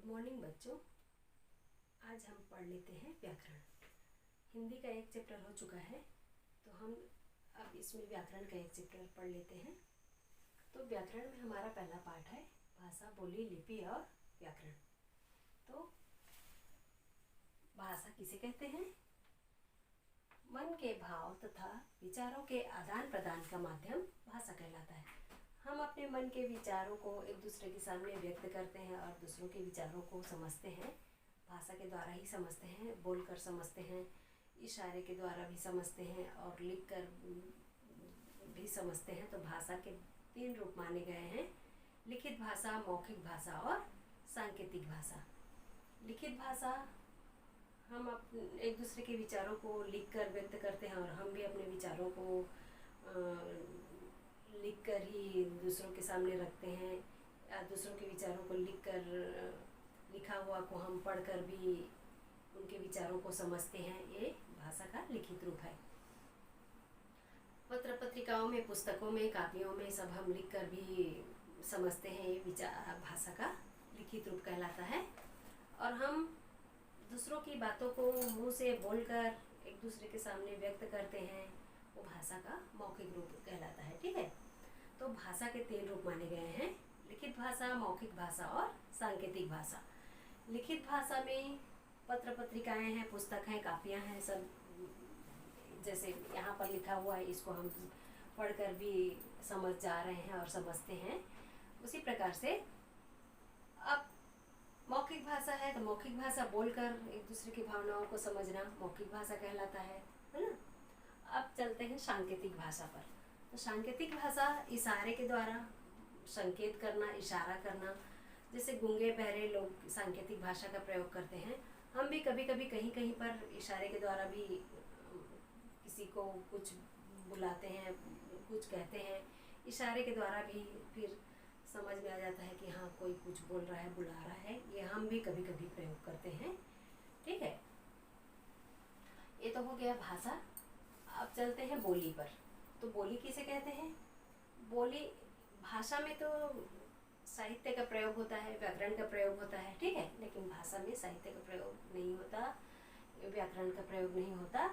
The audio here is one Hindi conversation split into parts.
गुड मॉर्निंग बच्चों। आज हम पढ़ लेते हैं व्याकरण। हिंदी का एक चैप्टर हो चुका है, तो हम अब इसमें व्याकरण का एक चैप्टर पढ़ लेते हैं। तो व्याकरण में हमारा पहला पाठ है भाषा, बोली, लिपि और व्याकरण। तो भाषा किसे कहते हैं? मन के भाव तथा विचारों के आदान प्रदान का माध्यम भाषा कहलाता है। हम अपने मन के विचारों को एक दूसरे के सामने व्यक्त करते हैं और दूसरों के विचारों को समझते हैं। भाषा के द्वारा ही समझते हैं, बोलकर समझते हैं, इशारे के द्वारा भी समझते हैं और लिखकर भी समझते हैं। तो भाषा के 3 रूप माने गए हैं: लिखित भाषा, मौखिक भाषा और सांकेतिक भाषा। लिखित भाषा हम एक दूसरे के विचारों को लिखकर व्यक्त करते हैं और हम भी अपने विचारों को लिखकर ही दूसरों के सामने रखते हैं, या दूसरों के विचारों को लिखा हुआ को हम पढ़कर भी उनके विचारों को समझते हैं। ये भाषा का लिखित रूप है। पत्र पत्रिकाओं में, पुस्तकों में, कापियों में सब हम लिखकर भी समझते हैं। ये भाषा का लिखित रूप कहलाता है। और हम दूसरों की बातों को मुंह से बोलकर एक दूसरे के सामने व्यक्त करते हैं, वो भाषा का मौखिक रूप कहलाता है। ठीक है। तो भाषा के 3 रूप माने गए हैं: लिखित भाषा, मौखिक भाषा और सांकेतिक भाषा। लिखित भाषा में पत्र पत्रिकाएं हैं, पुस्तक हैं, कापियां हैं, सब जैसे यहाँ पर लिखा हुआ है, इसको हम पढ़कर भी समझ जा रहे हैं और समझते हैं। उसी प्रकार से अब मौखिक भाषा है, तो मौखिक भाषा बोलकर एक दूसरे की भावनाओं को समझना मौखिक भाषा कहलाता है ना। अब चलते हैं सांकेतिक भाषा पर। तो सांकेतिक भाषा इशारे के द्वारा संकेत करना, इशारा करना। जैसे गूंगे बहरे लोग सांकेतिक भाषा का प्रयोग करते हैं। हम भी कभी कभी कहीं कहीं पर इशारे के द्वारा भी किसी को कुछ बुलाते हैं, कुछ कहते हैं। इशारे के द्वारा भी फिर समझ में आ जाता है कि हाँ, कोई कुछ बोल रहा है, बुला रहा है। ये हम भी कभी कभी प्रयोग करते हैं। ठीक है। ये तो हो गया भाषा। अब चलते हैं बोली पर। तो बोली किसे कहते हैं? बोली भाषा में तो साहित्य का प्रयोग होता है, व्याकरण का प्रयोग होता है। ठीक है। लेकिन भाषा में साहित्य का प्रयोग नहीं होता, व्याकरण का प्रयोग नहीं होता।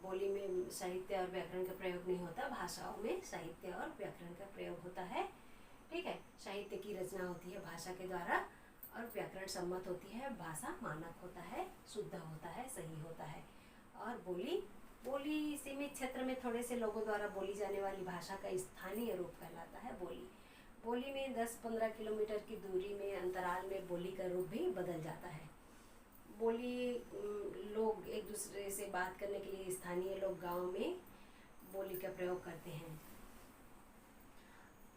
बोली में साहित्य और व्याकरण का प्रयोग नहीं होता। भाषाओं में साहित्य और व्याकरण का प्रयोग होता है। ठीक है। साहित्य की रचना होती है भाषा के द्वारा और व्याकरण सम्मत होती है। भाषा मानक होता है, शुद्ध होता है, सही होता है। और बोली सीमित क्षेत्र में थोड़े से लोगों द्वारा बोली जाने वाली भाषा का स्थानीय रूप कहलाता है। बोली में 10-15 किलोमीटर की दूरी में अंतराल में बोली का रूप भी बदल जाता है। बोली लोग एक दूसरे से बात करने के लिए स्थानीय लोग गांव में बोली का प्रयोग करते हैं।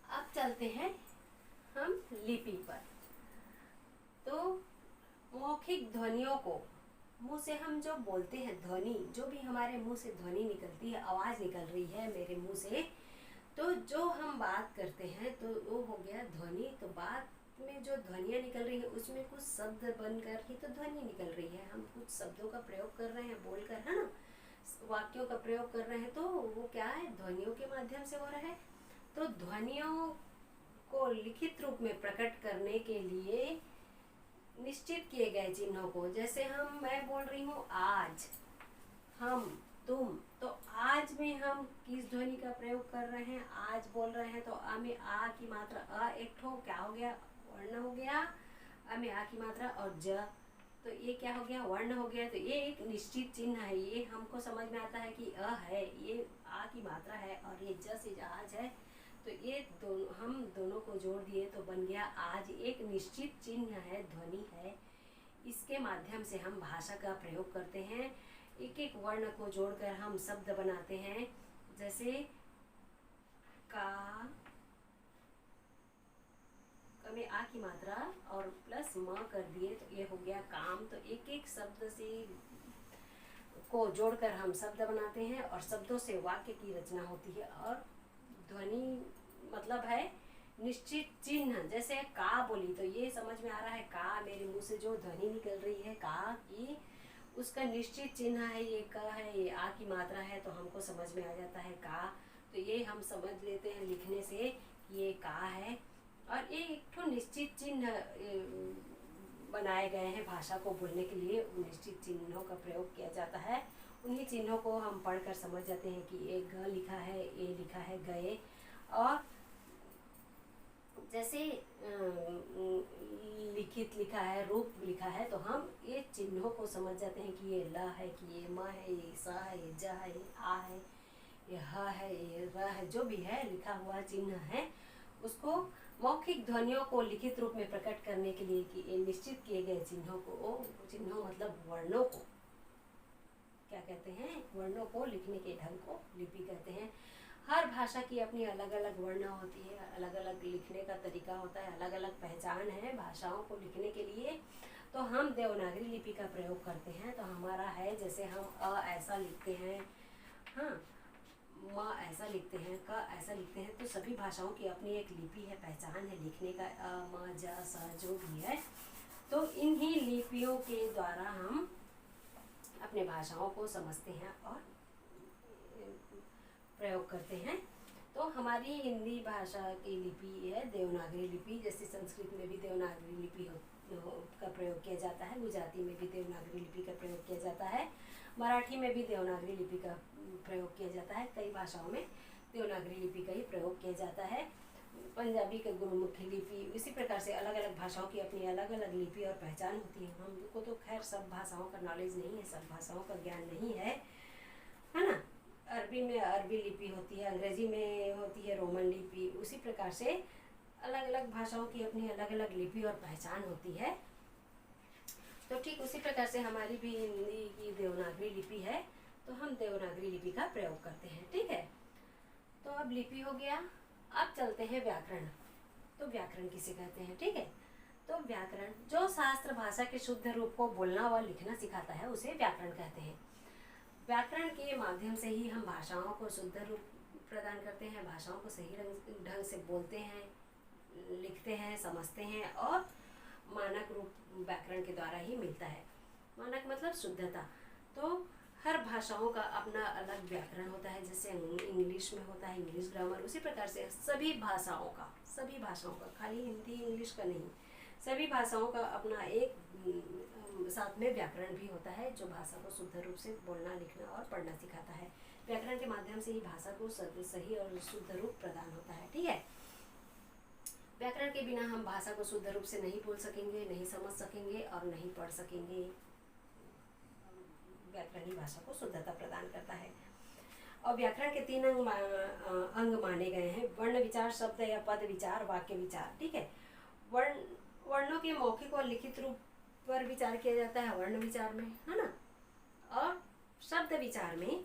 अब चलते हैं हम लिपि पर। तो मौखिक ध्वनियों को मुंह से हम जो बोलते हैं, ध्वनि जो भी हमारे मुंह से ध्वनि निकलती है, आवाज़ निकल रही है मेरे मुंह से, तो जो हम बात करते हैं तो वो हो गया ध्वनि। तो बात में जो ध्वनियाँ निकल रही है उसमें कुछ शब्द बनकर ही तो ध्वनि निकल रही है। हम कुछ शब्दों का प्रयोग कर रहे हैं बोलकर, है ना, वाक्यों का प्रयोग कर रहे हैं, तो वो क्या है, ध्वनियों के माध्यम से हो रहा है। तो ध्वनियों को लिखित रूप में प्रकट करने के लिए निश्चित किए गए चिन्हों को, जैसे मैं बोल रही हूँ आज, हम, तुम, तो आज में हम किस ध्वनि का प्रयोग कर रहे हैं? आज बोल रहे हैं तो आ में आ की मात्रा, अ एक ठो क्या हो गया, वर्ण हो गया। अ में आ की मात्रा और ज, तो ये क्या हो गया, वर्ण हो गया। तो ये एक निश्चित चिन्ह है। ये हमको समझ में आता है कि अ है, ये आ की मात्रा है और ये ज से जहाज है। तो ये हम दोनों को जोड़ दिए तो बन गया आज। एक निश्चित चिन्ह है, ध्वनि है। इसके माध्यम से हम भाषा का प्रयोग करते हैं। एक एक वर्ण को जोड़कर हम शब्द बनाते हैं। जैसे का में आ की मात्रा और प्लस म कर दिए तो ये हो गया काम। तो एक एक शब्द से को जोड़कर हम शब्द बनाते हैं और शब्दों से वाक्य की रचना होती है। और ध्वनि मतलब है निश्चित चिन्ह। जैसे का बोली तो ये समझ में आ रहा है, का मेरे मुंह से जो ध्वनि निकल रही है का की, उसका निश्चित चिन्ह है, ये क है, ये आ की मात्रा है, तो हमको समझ में आ जाता है का। तो ये हम समझ लेते हैं लिखने से कि ये का है। और ये एक ठो निश्चित चिन्ह बनाए गए हैं भाषा को बोलने के लिए, निश्चित चिन्हों का प्रयोग किया जाता है। उन्हीं चिन्हों को हम पढ़कर समझ जाते हैं कि ए ग लिखा है, ए लिखा है गए। और जैसे लिखित लिखा है, रूप लिखा है, तो हम ये चिन्हों को समझ जाते हैं कि ये ल है, कि ये म है, ये स है, ये ज है, ये आ है, ये ह है, ये र है, जो भी है लिखा हुआ चिन्ह है, उसको मौखिक ध्वनियों को लिखित रूप में प्रकट करने के लिए कि ये निश्चित किए गए चिन्हों को, चिन्हों मतलब वर्णों को क्या कहते हैं, वर्णों को लिखने के ढंग को लिपि कहते हैं। हर भाषा की अपनी अलग अलग वर्ण होती है, अलग अलग लिखने का तरीका होता है, अलग अलग पहचान है भाषाओं को लिखने के लिए। तो हम देवनागरी लिपि का प्रयोग करते हैं। तो हमारा है, जैसे हम अ ऐसा लिखते हैं, हाँ, म ऐसा लिखते हैं, क ऐसा लिखते हैं, तो सभी भाषाओं की अपनी एक लिपि है, पहचान है लिखने का, अ म ज स जो भी है। तो इन्हीं लिपियों के द्वारा हम अपने भाषाओं को समझते हैं और प्रयोग करते हैं। तो हमारी हिंदी भाषा की लिपि है देवनागरी लिपि। जैसे संस्कृत में भी देवनागरी लिपि का प्रयोग किया जाता है, गुजराती में भी देवनागरी लिपि का प्रयोग किया जाता है, मराठी में भी देवनागरी लिपि का प्रयोग किया जाता है। कई भाषाओं में देवनागरी लिपि का ही प्रयोग किया जाता है। पंजाबी का गुरुमुखी लिपि, इसी प्रकार से अलग अलग भाषाओं की अपनी अलग अलग लिपि और पहचान होती है। हमको तो खैर सब भाषाओं का नॉलेज नहीं है, सब भाषाओं का ज्ञान नहीं है ना। अरबी में अरबी लिपि होती है, अंग्रेजी में होती है रोमन लिपि। उसी प्रकार से अलग अलग भाषाओं की अपनी अलग अलग लिपि और पहचान होती है। तो ठीक उसी प्रकार से हमारी भी हिंदी की देवनागरी लिपि है, तो हम देवनागरी लिपि का प्रयोग करते हैं। ठीक है, तो अब लिपि हो गया। अब चलते हैं व्याकरण। तो व्याकरण किसे कहते हैं? ठीक है, तो व्याकरण जो शास्त्र भाषा के शुद्ध रूप को बोलना व लिखना सिखाता है, उसे व्याकरण कहते हैं। व्याकरण के माध्यम से ही हम भाषाओं को शुद्ध रूप प्रदान करते हैं, भाषाओं को सही ढंग से बोलते हैं, लिखते हैं, समझते हैं, और मानक रूप व्याकरण के द्वारा ही मिलता है। मानक मतलब शुद्धता। तो हर भाषाओं का अपना अलग व्याकरण होता है। जैसे इंग्लिश में होता है इंग्लिश ग्रामर, उसी प्रकार से सभी भाषाओं का खाली हिंदी इंग्लिश का नहीं, सभी भाषाओं का अपना एक साथ में व्याकरण भी होता है, जो भाषा को शुद्ध रूप से बोलना, लिखना और पढ़ना सिखाता है। व्याकरण के माध्यम से ही भाषा को सही और शुद्ध रूप प्रदान होता है। ठीक है, व्याकरण के बिना हम भाषा को शुद्ध रूप से नहीं बोल सकेंगे, नहीं समझ सकेंगे और नहीं पढ़ सकेंगे। व्याकरण ही भाषा को शुद्धता प्रदान करता है। और व्याकरण के 3 अंग माने गए हैं: वर्ण विचार, शब्द या पद विचार, वाक्य विचार। ठीक है, वर्णों के मौखिक और लिखित रूप पर विचार किया जाता है वर्ण विचार में, है ना। और शब्द विचार में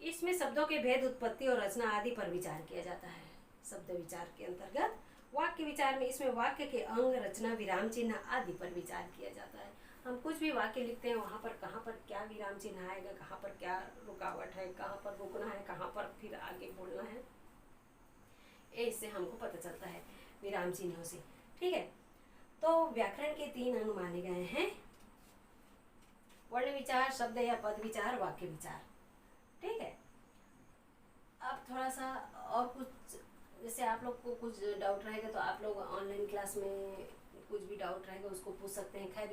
इसमें शब्दों के भेद, उत्पत्ति और रचना आदि पर विचार किया जाता है। शब्द विचार के अंतर्गत वाक्य विचार में इसमें वाक्य के अंग, रचना, विराम चिन्ह आदि पर विचार किया जाता है। हम कुछ भी वाक्य लिखते हैं, वहाँ पर कहाँ पर क्या विराम चिन्ह आएगा, कहाँ पर क्या रुकावट है, कहाँ पर रुकना है, कहाँ पर फिर आगे बोलना है, इससे हमको पता चलता है विराम चिन्हों से। ठीक है, तो व्याकरण के 3 अंग माने गए हैं: वर्ण विचार, शब्द या पद विचार, वाक्य विचार। ठीक है, अब थोड़ा सा और कुछ, जैसे आप लोग को कुछ डाउट रहेगा तो आप लोग ऑनलाइन क्लास में कुछ भी डाउट रहेगा उसको पूछ सकते हैं। खैर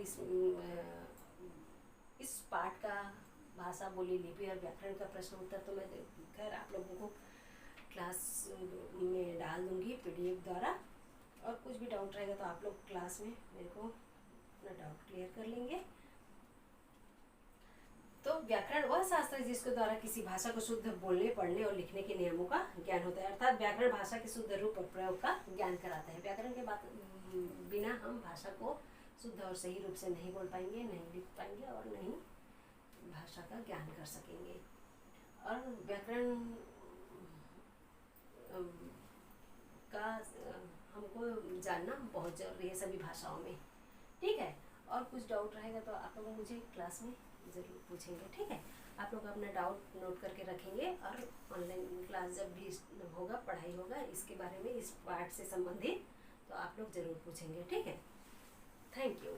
इस पाठ का भाषा, बोली, लिपि और व्याकरण का प्रश्न उत्तर तो मैं खैर आप लोगों को क्लास में डाल दूंगी PDF द्वारा। और कुछ भी डाउट रहेगा तो आप लोग क्लास में मेरे को अपना डाउट क्लियर कर लेंगे। तो व्याकरण वह शास्त्र है जिसके द्वारा किसी भाषा को शुद्ध बोलने, पढ़ने और लिखने के नियमों का ज्ञान होता है। अर्थात व्याकरण भाषा के शुद्ध रूप और प्रयोग का ज्ञान कराता है। व्याकरण के बिना हम भाषा को शुद्ध और सही रूप से नहीं बोल पाएंगे, नहीं लिख पाएंगे और नहीं भाषा का ज्ञान कर सकेंगे। और व्याकरण का हमको जानना बहुत ज़रूरी है सभी भाषाओं में। ठीक है, और कुछ डाउट रहेगा तो आप लोग मुझे क्लास में ज़रूर पूछेंगे। ठीक है, आप लोग अपना डाउट नोट करके रखेंगे और ऑनलाइन क्लास जब भी होगा, पढ़ाई होगा इसके बारे में, इस पाठ से संबंधित, तो आप लोग ज़रूर पूछेंगे। ठीक है, थैंक यू।